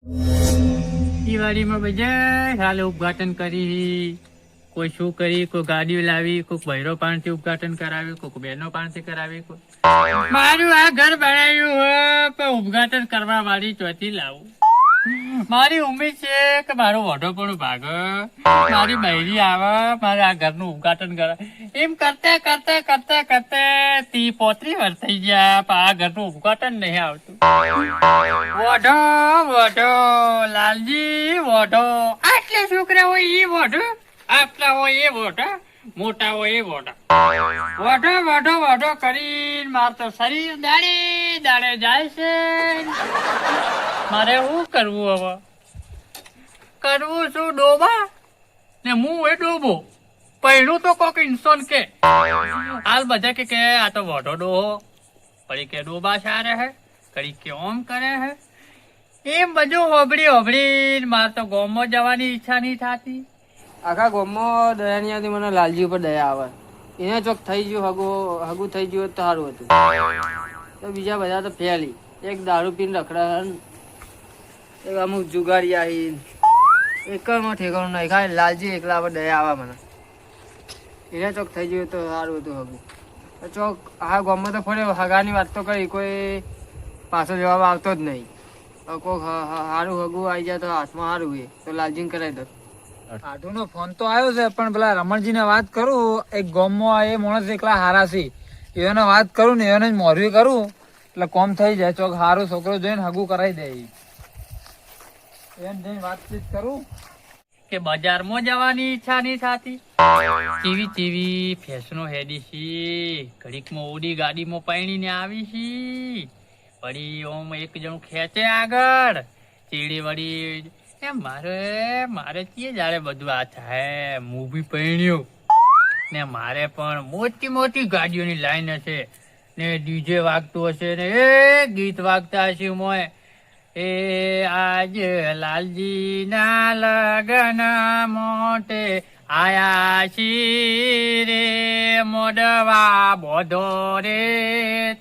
દિવાળીમાં બધા હાલ ઉદઘાટન કરી, કોઈ શું કરી, કોઈ ગાડી લાવી, કોઈ બૈરો પાનથી ઉદઘાટન કરાવ્યું, કોઈ બહેનો પાનથી કરાવી. મારું આ ઘર બનાવ્યું હોય પણ ઉદઘાટન કરવા વાળી ચોથી લાવું. મારી ઉમ્મીદ છે કે મારો વઢો પણ ભાગ, મારી બૈરી આવે, મારે આ ઘરનું ઉદઘાટન કરે. એમ કરતા કરતા કરતા કરતા 30-35 વર્ષ થઈ ગયા પણ આ ઘરનું ઉદઘાટન નહીં આવતું. વઢો વઢો લાલજી વઢો, આટલા છોકરા હોય એ વઢો, આટલા હોય એ વઢો, મોટા હોય એ વઢો. વઢો વઢો વઢો કરીને માર તો શરીર દાડે દાડે જાય છે. મારે શું કરવું હવે? કરવું શું ડોબા ને હું એ ડોબો. પહેલું તો કોક ઇન્સાન કે હાલ બધા કે આ તો વઢો ડોહો, પછી કે ડોબા સારે હે, કડી કે ઓમ કરે હે. એમ બધું હોબળી હોબળી માર તો ગામમાં જવાની ઈચ્છા નહીં થતી. આખા ગામમાં દયા નહીં આવતી, મને લાલજી ઉપર દયા આવે. એને ચોક થઈ ગયું, હગું થઈ ગયું તો સારું હતું. તો બીજા બધા તો ફેલી એક દારૂ પીને રખડા, એક અમુક જુગાડી આવી, એકમાં ઠેકાણું નહીં. ખાલી લાલજી એકલા પર દયા આવે મને. એને ચોક થઈ ગયું તો સારું હતું હગું. તો ચોક આ ગામમાં તો ફર્યો, હગાની વાત તો કરી, કોઈ પાછો જવાબ આવતો જ નહીં. કોઈ સારું હગું આવી જાય તો હાથમાં સારું હોય તો લાલજીને કરાવી દો. આઠુનો ફોન તો આવ્યો છે પણ પેલા રમણજીને વાત કરું, એક ગામમાં એ માણસ એકલા હારા છે, એને વાત કરું ને એને જ મોરવી કરું એટલે કોમ થઈ જાય. ચોક હારો છોકરો જોઈને હગું કરાવી દે. એને જઈને વાતચીત કરું કે બજારમાં જવાની ઈચ્છા નહીં થતી. ટીવી ટીવી ફેશનો હેડી છે, ઘડીકમાં ઓડી ગાડીમાં પાણીને આવી છે, વળી ઓમ એક જણું ખેંચે આગળ ચીડી વળી. મારે કે જાણે બધું આ થાય. હું બી પહેણ્યું ને મારે પણ મોટી મોટી ગાડીઓની લાઈન હશે ને ડીજે વાગતું હશે ને એ ગીત વાગતા હશે. મોય એ આજ લાલજી ના લગન મોટે આયા છી રે, મોડવા બોધો રે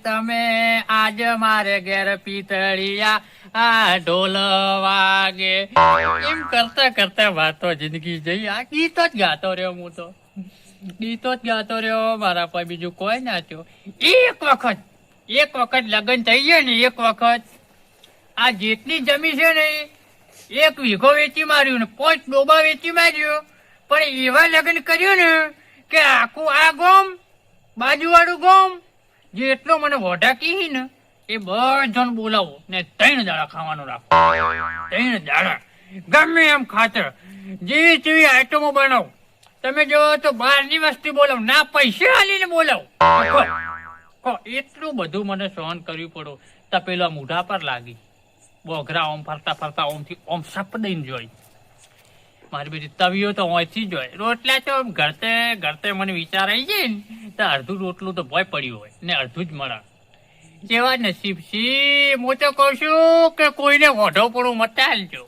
તમે આજ મારે ઘેર પિતળિયા આ ઢોલ વાગે. એમ કરતા કરતા વાતો જિંદગી જઈ. આ ગીતો જ ગાતો રહ્યો, હું તો ગીતો જ ગાતો રહ્યો. મારા પર બીજું કોઈ ના થયું. એક વખત લગ્ન થઈ ગયા ને, એક વખત આ જેટલી જમી છે ને 1 વીઘો વેચી માર્યું ને 5 ડોબા વેચી માર્યો. પણ એવા લગ્ન કર્યું ને કે આખું આ ગોમ, બાજુવાળું ગોમ જેટલો મને વઢા કી ને એ બધાને બોલાવો ને 3 દાડા ખાવાનું રાખો. 3 દાડા ગમે એમ ખાતર જેવી તેવી આઈટમો બનાવો. તમે જો તો બહારની વસ્તુ બોલાવો, ના પૈસા આલીને બોલાવો. એટલું બધું મને સહન કરવું પડ્યું. તપેલા મૂઢા પર લાગી, બોઘરા ઓમ ફરતા ફરતા ઓમથી ઓમ સપ દઈને જોઈ. મારી બેટી તવીઓ તો ઓયથી જોય, રોટલા તો ઘરતે ઘરતે મને વિચાર આવી જાય ને તો અડધું રોટલું તો ભય પડ્યું હોય ને અડધું જ મળે. જેવા નસીબ છે. હું તો કહું છું કે કોઈને વઢો પડું મત હાલજો.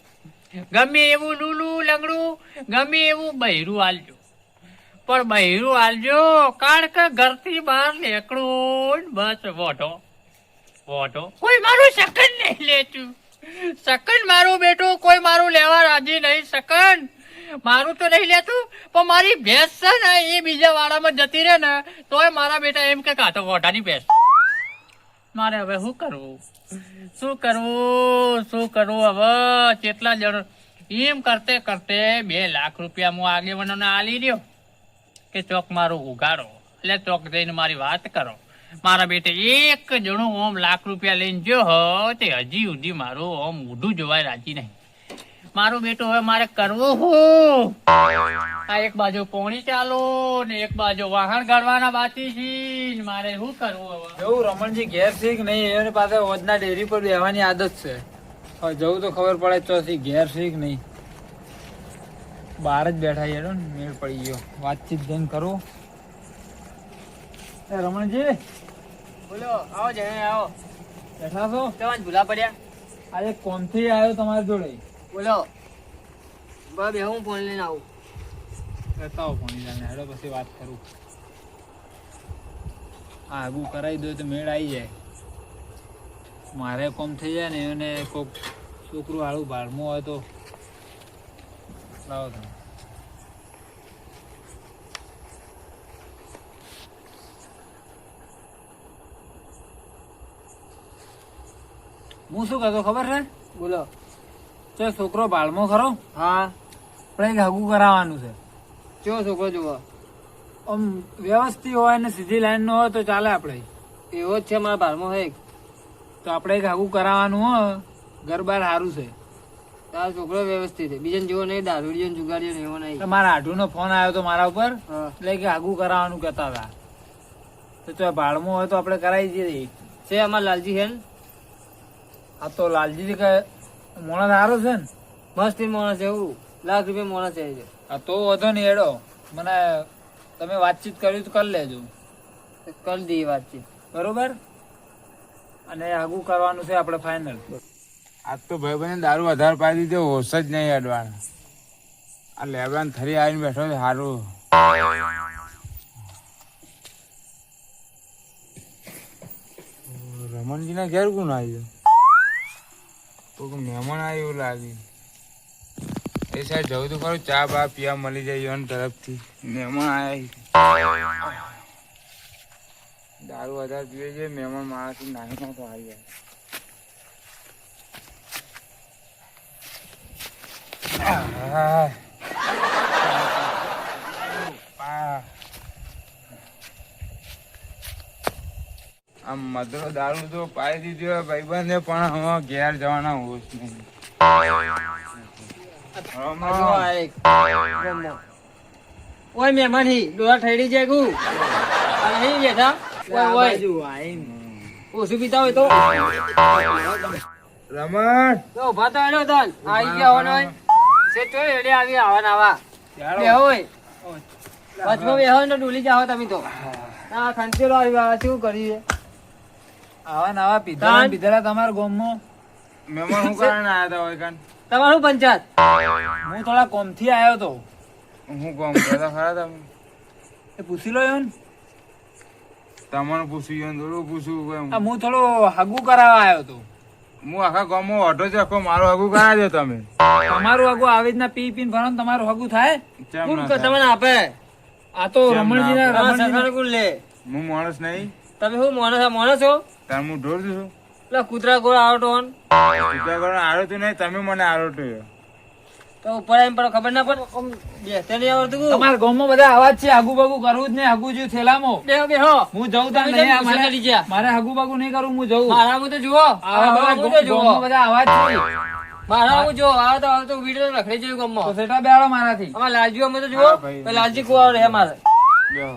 ગમે એવું લૂલું લંગડું, ગમે એવું બૈરું હાલજો, પણ બૈરું હાલજો કારણ કે ઘરથી બહાર નીકળું બસ વઢો વઢો. કોઈ મારું સકન નહીં લેતું. સકન મારું બેટું કોઈ મારું લેવા રાજી નહીં. સકન મારું તો નહીં લેતું, પણ મારી ભેંસ છે ને એ બીજા વાડામાં જતી રહે ને તોય મારા બેટા એમ કે કાતો વઢાની ભેંસ. મારે હવે શું કરવું, શું કરવું, શું કરવું હવે? કેટલા જણ એમ કરતે કરતે 2 લાખ રૂપિયા હું આગેવાનોને આલી રહ્યો કે ચોક મારું ઉગાડો, એટલે ચોક જઈને મારી વાત કરો. મારા બેટે એક જણું ઓમ લાખ રૂપિયા લઈને જો હો તે હજી સુધી મારું ઓમ મોઢું જોવાય રાજી નહીં. મારું બેટું હવે મારે કરવું હું? આ એક બાજુ પોણી ચાલો ને એક બાજુ વાહન ગાળવાના બાકી છે. મારે શું કરવું હવે? જવું રમણજી ઘેર છે કે નહીં, એને પાસે ઓજના ડેરી પર બેહવાની આદત છે. હવે જવું તો ખબર પડે ચોથી ઘેર છે કે નહીં. બહાર જ બેઠા યાર, મેળ પડી ગયો. વાતચીત જઈને કરું. રમણજી બોલો, આવો જણે આવો. બેઠા છો? તમારે ભૂલા પડ્યા? આજે કોમથી આવ્યો તમારી જોડે. બોલો બે હું ફોન લઈને આવું. બતાવો ફોન જાણે હેડો પછી વાત કરું. આગું કરાવી દો તો મેળ આવી જાય. મારે કોમ થઈ જાય ને એને કોક છોકરું હારું બારમું હોય તો લાવો તમે. હું શું કહેતો ખબર છે? બોલો. ચાલ છોકરો બાળમો ખરો, હા, આપણે એક હગું કરાવવાનું છે. કેવો છોકરો જુઓ? આમ વ્યવસ્થિત હોય ને સીધી લાઈન નો હોય તો ચાલે. આપણે એવો જ છે મારા બારમાં હોય. તો આપણે એક હગું કરાવવાનું હોય, ઘર બાર સારું છે. તારો છોકરો વ્યવસ્થિત છે, બીજાને જેવો નહીં, દારૂડિયો ને જુગાડીઓ ને એવો નહીં. મારા આઢુનો ફોન આવ્યો તો મારા ઉપર, હા. એટલે કે હગું કરાવવાનું કહેતા હતા. તો ચાલ બાળમો હોય તો આપણે કરાવી દઈએ. છે અમારા લાલજી છે ને, આ તો લાલજી કે મોણસ સારો છે ને, મસ્ત માણસ છે, એવું ₹1,00,000 માણસ છે. આ તો વધો નહીં એડો. મને તમે વાતચીત કરી તો કરી લેજો, કરી દઈએ વાતચીત. બરોબર. અને હગું કરવાનું છે આપણે ફાઇનલ. આજ તો ભાઈ બને દારૂ વધારે પાઈ દીધો, હોશ જ નહીં અડવાનો. આ લેબડાને થરી આવીને બેઠો છે સારું. રમણજીના ઘેર કોણ આવ્યું? કોઈ મહેમાન આવ્યું એવું લાગ્યું. એ સાઈડ જવું તો ખરું, ચા બા પીવા મળી જાય એના તરફથી. મહેમાન આવ્યા, દારૂ વધારે પીવે છે મહેમાન, માણસ નાહી ના તો આવી જાય. આમ મધરો દારૂ તો પાઈ દીધો ભાઈબંધે, પણ હવે ઘેર જવાના હોશ નહીં. ઓય મહેમાન હી ડોળા ઠેડી જાય ગુ અહીં બેઠા. ઓય ઓય ઓછું પીતા હોય તો રમણ તો ઉભા તો એનો તન આવી ગયા હોનો છે તો એડે આવી આવાના આવા બેહો હોય વચમાં બેહો ને ડૂલી જાઓ તમે તો. ના ખંચેલો આવ્યા શું કરીએ? આવા નવા પીધા પીધેલા તમારા ગામમાં. મહેમાન હું કારણ આવ્યા હતા હોય કાન? તમારું પંચાયત હું થોડા કોમથી આવ્યો તો, હું કોમ કરતા ખરા તમે? એ પૂછી લો એમ. તમને પૂછ્યું થોડું પૂછ્યું. હું થોડો હગું કરાવવા આવ્યો તો. હું આખા ગામમાં ઓઢો છે, આખો મારો હગું કરાવજો તમે. તમારું હગું આવી રીતના પી પીને ફરો ને તમારું હગું થાય? કેમ કોણ ના થાય? તમને આપે? આ તો કેમ ના રમણજી કોણ લે? હું માણસ નહીં, તમે શું માણસ છો? તાર હું ઢોર છું. પેલા કૂતરા ગોળ આવતો આરોટું નહીં, તમે મને આરોટું. તો ઉપર આવીને પણ ખબર ના પડે આમ બેસતે નહીં આવડતું કુ? તમારા ગામમાં બધા અવાજ છે, હગું બગું કરવું જ નહીં. હગું જ્યું થેલામાં. બેહો બેહો હું જઉં તાર તમે નહીં. કેમ ગુસ્સે કરી ગયા? મારે હગું બગું નહીં કરવું, હું જઉં. મારા હું તો જુઓ આવા બધા ગામમાં બધા અવાજ છે. મારા હું જો આવો તો વિડીયો રખડી જોયું તો ગમમાં સેટા બેહાડો મારાથી. અમાર લાલજી અમે તો જુઓ હા ભાઈ. તો લાલજી કુવાડો રહે મારે. બેહો.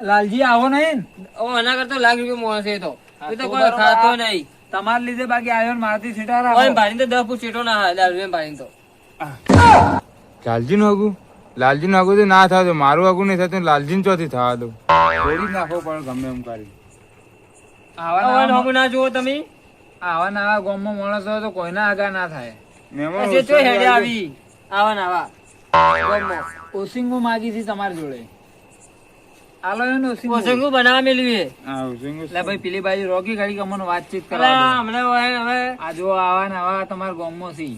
લાલજી આવો નહીં ને? ઓ એના કરતા ₹1,00,000 માણસ છે એ તો હા, એ તો તો કોઈ બરોબર. ખાતો નહીં. તમારા લીધે બાકી આવ્યો ને મારાથી સેટા રાખો. ઓય ભાઈને તો 10 ફૂટ ચેટો ના હાલે લાલજી ભાઈને તો. લાલજીનું હગું? લાલજીનું હગું તો ના થાય, તો મારું હગું નહીં થતું, લાલજીને ચોથી થવા દઉં. છોડી જ નાખવો પડે ગમે એમ કરી. આવા ઓય નવા નોમું ના જુઓ તમે આવા નવા ગામમાં માણસ હોય તો કોઈના આગા ના થાય. મહેમાન જે તો હેડે ઓછો આવી આવા ને આવા ગમમાં. ઓસિંગો માગી હતી તમારી જોડે. આલો એને ઓસિંગો. ઓસંગુ બનાવવા મેલ્યું હા, ઓછો. એટલે ભાઈ પેલી બાજુ રોકી ઘડી અમને વાતચીત છે કરવા દો. હમણાં ઓય હવે આ જો આવા ને આવા તમારા ગામમાં છે.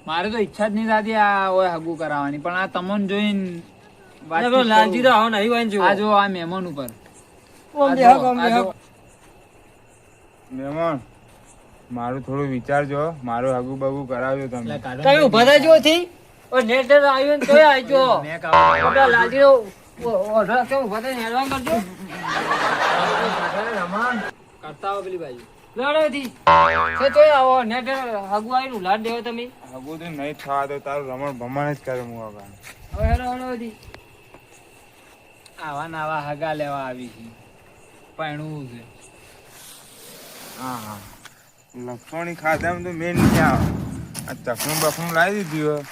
મારે તો ઈચ્છા જ નહીં થતી આ હોય હગું કરાવવાની, પણ આ તમને જોઈને વાતચીત કરું. લાલજી તો આવો નહીં હોય ને જુઓ. આ જો આ મહેમાન ઉપર ઓમ આ બેહો, જો, ઓમ આ બેહો. જો. મહેમાન મારું થોડું વિચારજો, મારું હગું બગું કરાવજો એટલે તમે. કાઢો તમે ને. ઉભા થાય જો થી ઓ નેટ આવ્યો ને તોય આવજો. મેં કાઢો. આપડા લાલજી ઓઢા કેમ ઉભા થઈને હેડવાન કરજો. કરતા આવો પેલી બાજુ. લડેથી તો તોય આવો નેટ હગુ આવીને ઉલાડ દેવો તમે. હગું તો નહીં થવા દો, તારું રમણ ભમણ જ કરે હું હવે. હવે હેડો હેડો દી. આવા ને આવા હગા લેવા આવી છે, પૈણું છે. હા હા, લસણી ખાધામાં તો મેન નહીં આવે. આ ચકણું બકણું લાવી દીધું હોય,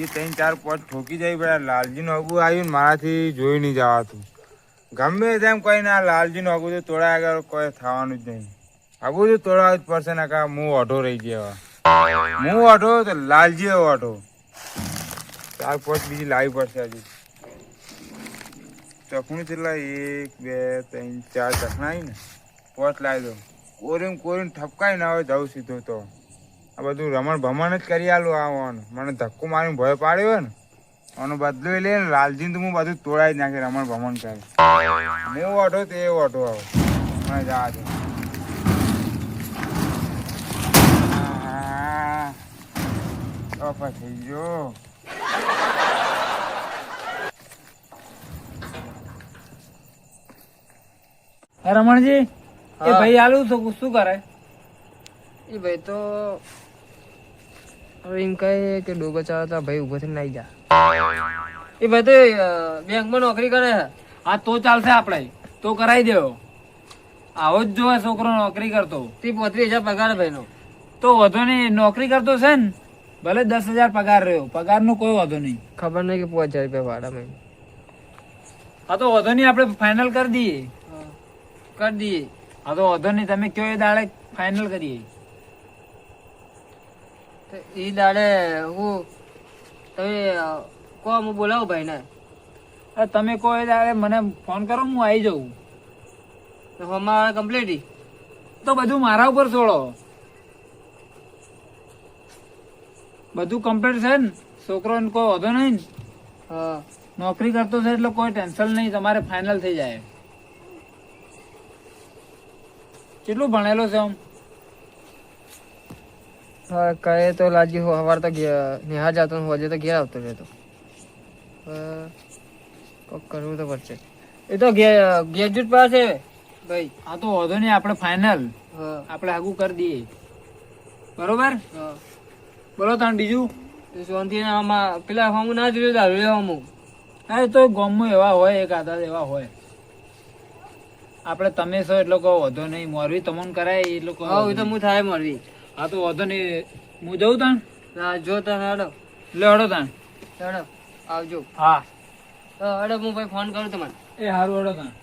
એ 3-4 પોટ ઠોકી જાય. બધા લાલજીનું હગું આવ્યું ને મારાથી જોઈ નહીં જવાતું. ગમે તેમ કોઈ ના, લાલજીનું હગું તો તોડા આગળ કોઈ થવાનું જ નહીં. હગું તો તોડાવું જ પડશે ને, કા હું ઓઢો રહી ગયો. હું ઓઢો તો લાલજી ઓઢો. 4 પોટ બીજી લાવી પડશે હજી. ચકણું કેટલા 1 2 3 4 ચકણા આવી ને, પોટ લાવી દો. કોરીને ઠપકાઈ ના હોય જવું સીધું તો આ બધું રમણ ભમણ જ કરી આલું આવવાનું મને ધક્કો મારીને ભય પાડ્યો હોય ને આનો બદલો લે ને લાલજીને તો હું બધું તોડાઈ જ નાખી રમણ ભમણ કરી હું ઓઢો તે ઓઢો આવો મને જવા દે થઈ ગયો રમણજી એ હા. ભાઈ આલું તો શું કરે? એ ભાઈ તો હવે એમ કહે કે ડોબા ચાલતા ભાઈ ઉભો થઈને નાઈ જા. એ ભાઈ તો બેંકમાં નોકરી કરે છે. હા તો ચાલશે આપણે તો કરાવી દેવો. આવો જ જોવે છોકરો નોકરી કરતો 30-35 હજાર પગાર ભાઈનો. તો વધુ નહીં. નોકરી કરતો છે ને ભલે 10,000 પગાર રહ્યો, પગાર નું કોઈ વધુ નહીં. ખબર નહીં કે 5,000 રૂપિયા ભાડા મહિને. હા તો વધુ નહીં, આપણે ફાઇનલ કરી દઈએ. કરી દઈએ. હા તો વધુ નહીં, તમે કયો એ દાડે ફાઇનલ કરીએ. તો એ દાડે હું તમે કહો હું બોલાવું ભાઈને. તમે કહો એ દાડે મને ફોન કરો, હું આવી જાઉં. તો અમારે કમ્પ્લીટ તો બધું મારા ઉપર છોડો. બધું કમ્પ્લીટ છે ને, છોકરોને કોઈ વધુ નહીં ને. હા નોકરી કરતો છે એટલે કોઈ ટેન્શન નહીં, તમારે ફાઇનલ થઈ જાય. કેટલું ભણેલો છે આમ? હા કહે તો લાગ્યું સવાર તો નિહાર જતો ને હોજે તો ઘેર આવતો રહેતો. કોક કરવું તો પડશે. એ તો ગ્રેજ્યુએટ પાસે ભાઈ. હા તો વધુ નહીં, આપણે ફાઇનલ હા આપણે આગું કરી દઈએ. બરોબર. હા બોલો તાણ બીજું. શાંતિ પેલા હું ના જોયું દારૂ હું. હા એ તો ગામમાં એવા હોય, એક આધા એવા હોય. આપણે તમે છો એટલો કહો વધુ નહીં, મોરવી તમને કરાય એટલું કહો. હા એ તો હું થાય મળવી. હા તો વધુ નહીં, હું જઉં તાણ. જો તને હડો લે હડો તાણ. હડો આવજો. હા હડો હું ભાઈ ફોન કરું તમને. એ સારું હડો તાણ.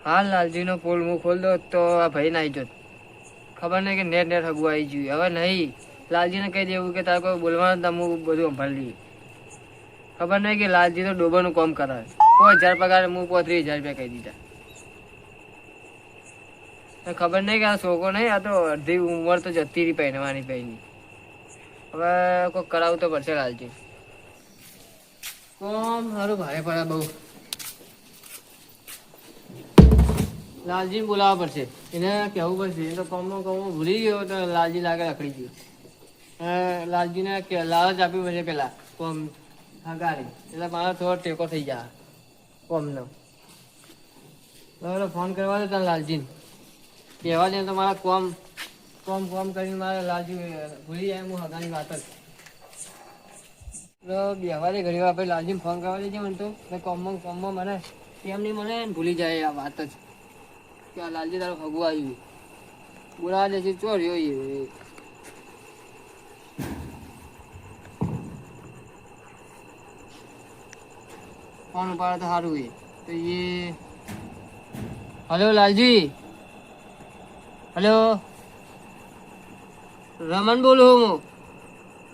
હાલ લાલજી નો પોલ હું ખોલ દો તો આ ભાઈ નાઈ જોત. ખબર નહીં કે નેટ હગું આવી ગયું. હવે નહીં લાલજીને કહી દેવું કે તારે કોઈ બોલવાનું તો હું બધું સંભાળી લઈએ. ખબર નહીં કે લાલજી તો ડોબાનું કામ કરાવે. 5,000 પગાર હું 35,000 રૂપિયા કહી દીધા. ખબર નહીં કે આ છોકરો નહીં, આ તો અડધી ઉંમર તો જતી રહી પહેરવાની પહેરી. હવે કોઈ કરાવવું તો પડશે લાલજી. કોમ સારું ભારે પડે બહુ. લાલજીને બોલાવવા પડશે, એને કહેવું પડશે. એ તો કોમનો ભૂલી ગયો તો લાલજી લાગે રખડી ગયો. લાલજીને લાલચ આપવી પડશે પેલા કોમ હગારી, એટલે મારો થોડો ટેકો થઈ જાય કોમનો. બરાબર ફોન કરવા દે તને લાલજીને કહેવા દે તો મારા કોમ કરીને મારે લાલજી ભૂલી જાય હું હગાની વાત જ. બેહવા દે ઘણી વાર પછી લાલજીને ફોન કરવા દેજે મને તો કોમમાં મને કેમ નહીં મને ભૂલી જાય આ વાત જ કે આ લાલજી તારું હગું આવ્યું બોલાવા દેશે ચોર્યો એ. ફોન ઉપાડે તો સારું એ તો એ. હલો લાલજી. હલો રમન બોલું હું.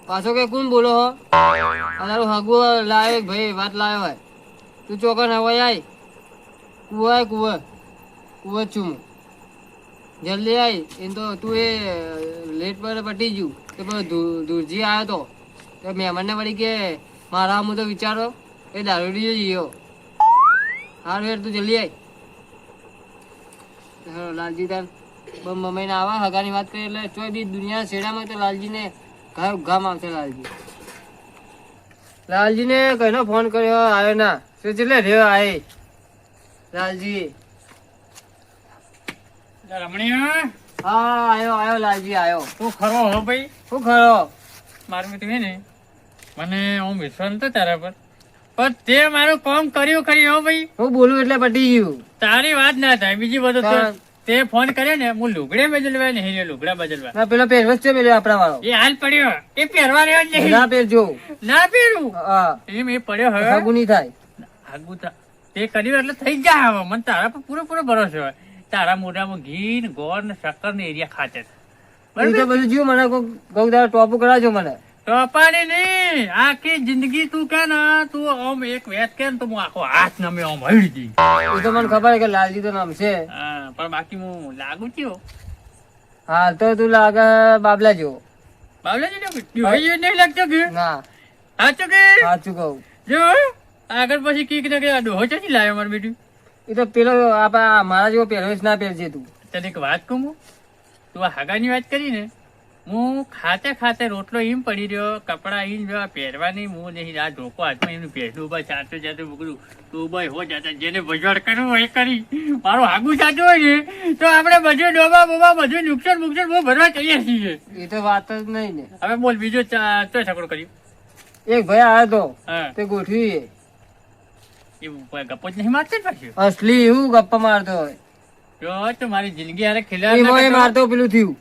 પાછો કે કોણ બોલો હો? તારું હગું લાવ્યો ભાઈ, વાત લાવ્યો હોય. તું ચોકન હવે આય કુવા જ છું હું. જલ્દી આય. એમ તો તું એ લેટ પર પટી ગયું કે દૂરજી આવ્યો તો મહેમાનને વળી કે મારા હું તો વિચારો એ દારૂડી જીયો. હાર વેર તું જલ્દી આય. લાલજી તાર મમ્મીને આવા હગાની વાત કરી એટલે ચોય બી દુનિયા છેડામાં તો લાલજીને ઘર ગામ આવશે. લાલજીને કઈનો ફોન કર્યો આવ્યો ના શું એટલે રહ્યો આય લાલજી. રમણીયા હા આવ્યો લાલજી આવ્યો. તું ખરો હો ભાઈ? શું ખરો? મારું મિત્ર ને મને હું વિશ્વાસ નતો તારા પર, પણ તે મારું કામ કર્યું ખરી હો ભાઈ. હું બોલું એટલે પટી ગયું. તારી વાત ના થાય. બીજી બધું તે ફોન કર્યો ને, હું લુગડે બદલવા નહીં, લુગડા બદલવા. ના પેલો પહેરવો છે પેલો આપણા વાળો. એ હાલ પડ્યો, એ પહેરવા રહ્યો જ નહીં. ના પહેરજો. ના પહેરું હા એમ એ પડ્યો હવે. હગું નહીં થાય. આગું તે કર્યું એટલે થઈ જાય. હવે મને તારા પર પૂરો ભરોસો હોય. તારા મોઢામાં ઘી ને ગોળ ને શક્કર ને એરિયા ખાતે એ તો બધું જ્યું મને ગૌદાર ટોપ કરાવજો મને. ટોપાની નહીં, આખી જિંદગી તું કે ને તું આમ એક વેત કે ને તો હું આખો હાથ નમે આમ હળી દી. એ તો મને ખબર છે કે લાલજી તો નામ છે. હા, પણ બાકી હું લાગુ છું હાલ તો તું લાગે બાબલા જેવો. બાબલાજી ને ડોહી નહીં લાગતો કે ના સાચું કે સાચું કહું. જો આગળ પછી કીક ને કે ડોહો ચોથી લાવ્યો મારું બેટું. એ તો પેલો આપડા મારા જેવો પહેરવેશ ના પહેરજે તું. તને એક વાત કહું હું? તું આ હગાની વાત કરી ને, હું ખાતે ખાતે રોટલો એમ પડી રહ્યો, કપડા એમ જો પહેરવાની હું નહીં, આ ધોકો હાથમાં એનું પહેરતું બસ ચાટો ચાટો બગડું તું ભાઈ હો જાતા જેને બજાર કરવું હોય એ કરી. મારું હાગું સાચું હોય ને તો આપણે બધું ડોબા બોબા બધું નુકસાન બુકસાન બહુ ભરવા તૈયાર છીએ. એ તો વાત જ નહીં ને. હવે બોલ બીજો ચો છકડો કર્યો. એક ભાઈ આવ્યો તો હા, તે ગોઠવી એવું કોઈ ગપ્પો જ નહીં મારતો જ પાછું. અસલી એવું ગપ્પા મારતો હોય. જો તો મારી જિંદગી હારે એ ખિલાડ ના મોય કરતો. મારતો પેલું થયું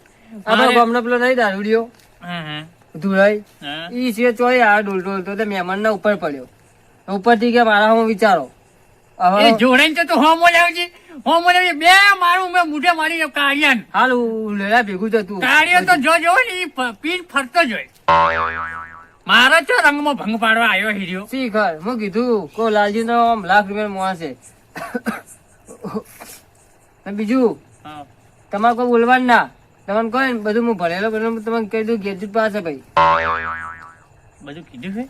આપડે ગામનો પેલો નહીં દારૂડિયો હા હા ધુરાઈ હા. ઈ છે ચોય આ ડોલ ડોલતો તે મહેમાન ના ઉપર પડ્યો. ઉપરથી કે મારા હું વિચારો એ હવે જોડાઈને તો તું હોમો લાવજે, હોમો લાવજે. બે મારું મેં મુઢે મારી કાઢ્યા. હાલ લેલા ભેગું જતું કાઢ્યો તો જો જો ને ઈ પીન ફરતો જ હોય. મારો તો રંગમાં ભંગ પાડવા આવ્યો હીર્યો. શીખર હું કીધું કો લાલજી નો આમ લાખ રૂપિયા મોહ છે. અને બીજું હા. તમારે કોઈ બોલવાનું ના. તમને કહે ને બધું હું ભરેલો બધું તમને કહી દઉં ગેજેટ પાસે ભાઈ. બધું કીધું છે.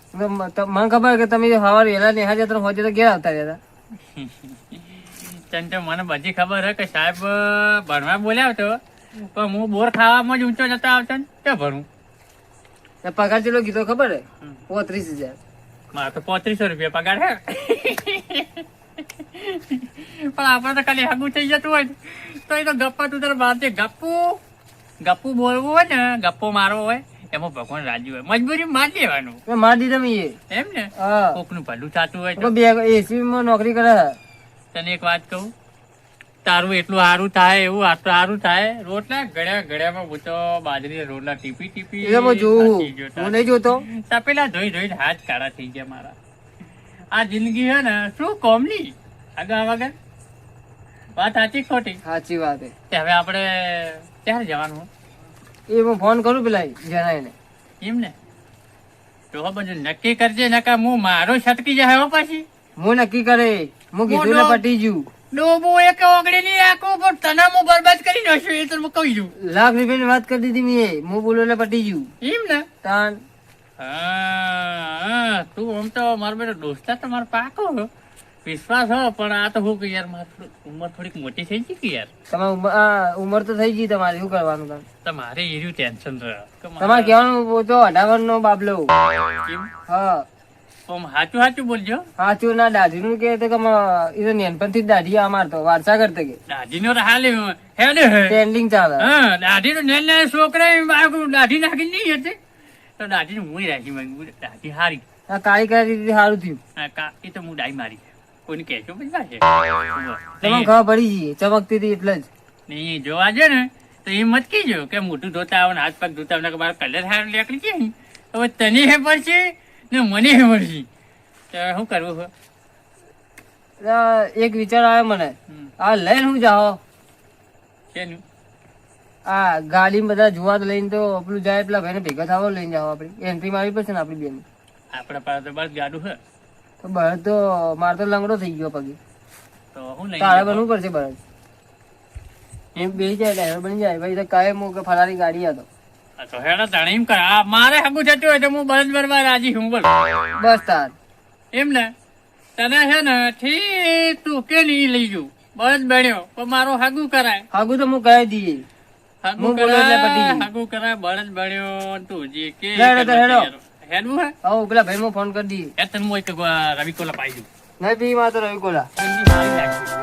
મને ખબર કે તમે સવાર વહેલા નેહા જતા હોજે તો ઘેર આવતા રહેતા. તને તો મને બધી ખબર હે કે સાહેબ ભણવા બોલ્યા હતો, પણ હું બોર ખાવામાં જ ઊંચો નતો આવતો ને તો ભણું. ને પગાર ચેલો કીધો ખબર હે? 35,000. મારે તો 3500 રૂપિયા પગાર હે. પણ આપણે તો ખાલી હગું થઈ જતું હોય ને, તો એ તો ગપ્પા તું તારે બહાર ગપ્પુ બોલવું હોય ને, ગપ્પો મારવો હોય એમાં ભગવાન રાજી હોય, મજબૂરી માર લેવાનું. મેં માર દીધા મેં એ. એમ ને હા. કોકનું ભલું થતું હોય તો તો. બે એસી માં નોકરી કરે છે. તને એક વાત કહું, તારું એટલું સારું થાય એવું આટલું સારું થાય. રોટલા ગળ્યા ગળ્યામાં હું તો બાજરી રોટલા ટીપી ટીપી એ હું જોઉં થાકી ગયો. હું નહીં જોતો. તપેલા ધોઈ ધોઈને હાથ કાળા થઈ ગયા મારા. આ જિંદગી હે ને શું કોમની આગળ વગર. વાત સાચી ખોટી? સાચી વાત હે. તે હવે આપણે ક્યારે જવાનું? એ હું ફોન કરું પેલા જણાય ને. એમ ને તો હવે બધું નક્કી કરજે, નકા હું મારો છટકી જાય હો પાછી. હું નક્કી કરે હું કીધું ને પટી ગયું. ડોબો એક ઓગળી ની રાખું પણ તને હું બરબાદ કરી નાખ્યો એ તો હું કહી દઉં. લાખ રૂપિયા ની વાત કરી દીધી મેં. હું બોલો એટલે પટી ગયું. એમ ને તાન હા, તું આમ તો મારો બેટો દોસ્તા તો મારો પાકો હો, વિશ્વાસ હો. પણ આ તો હું કે યાર મારી ઉંમર થોડીક મોટી થઈ ગઈ કે યાર. તમારી ઉંમર તો થઈ ગઈ તમારે શું કરવાનું કામ. તમારે એનું ટેન્શન રહે તમારે કહેવાનું તો 58 નો બાબલો. હા સાચું સાચું બોલજો. સાચું ના દાઢી નું કે તો એ તો નેનપણ થી દાઢી અમાર તો વારસા કરતા કે દાઢી નો હાલ હેડે હે. ટ્રેન્ડિંગ ચાલે. હા, દાઢી નો નેન છોકરા દાઢી નાખી નહીં હતી તો દાઢી નું હું રાખી માંગુ. દાઢી હારી આ કાળી કરી દીધી સારું થયું. એ તો હું ડાઈ મારી કોઈને કહેશો પછી પાસે તમને ખબર પડી ગઈ ચમકતી હતી એટલે જ. નહીં જોવા જો ને તો એ મત કીજો કે મોઢું ધોતા આવો ને હાથ પગ ધોતા આવો ને મારો કલર હાર નીકળી જાય ને હવે તને હે પડશે ને મને હે પડશે તો શું કરવું હોય? એક વિચાર આવ્યો મને. આ લઈને હું જાઓ શેનું? આ ગાડી બધા જોવા તો લઈને તો પેલું જાય પેલા ભાઈને ભેગા થવા લઈને જાઓ. આપડી એન્ટ્રી મારવી પડશે ને આપડી બેન. આપણા પાસે તો બસ ગાડું છે તો બળદ તો માર તો લંગડો થઈ ગયો પગે. તો હું લઈ તારે બનવું પડશે બળદ. એમ બે જાય ડ્રાઈવર બની જાય ભાઈ. તો કાયમ હું કે ફલારી ગાડી હતો તો હેડો તાણે એમ કર. આ મારે હગું થતું હોય તો હું બળદ બરવા રાજી હું બોલ. બસ તાર. એમ ને તને છે ને ઠીક તું કે નહીં લઈ જઉં બળદ બન્યો પણ મારું હગું કરાય. આગું તો હું કહી દઈએ. હગું હું બોલું એટલે પતી કરાય ગયું. હગું કરાય બળદ બન્યો તું જે કે હેડો તો હેડો. હેડવું હે આવો પેલા ભાઈ માં ફોન કરી દઈએ. એ તને હું એક રવિ કોલા પાઈ દઉં. નહીં પી માં તો રવિ કોલા. એમની સારી લાગશે.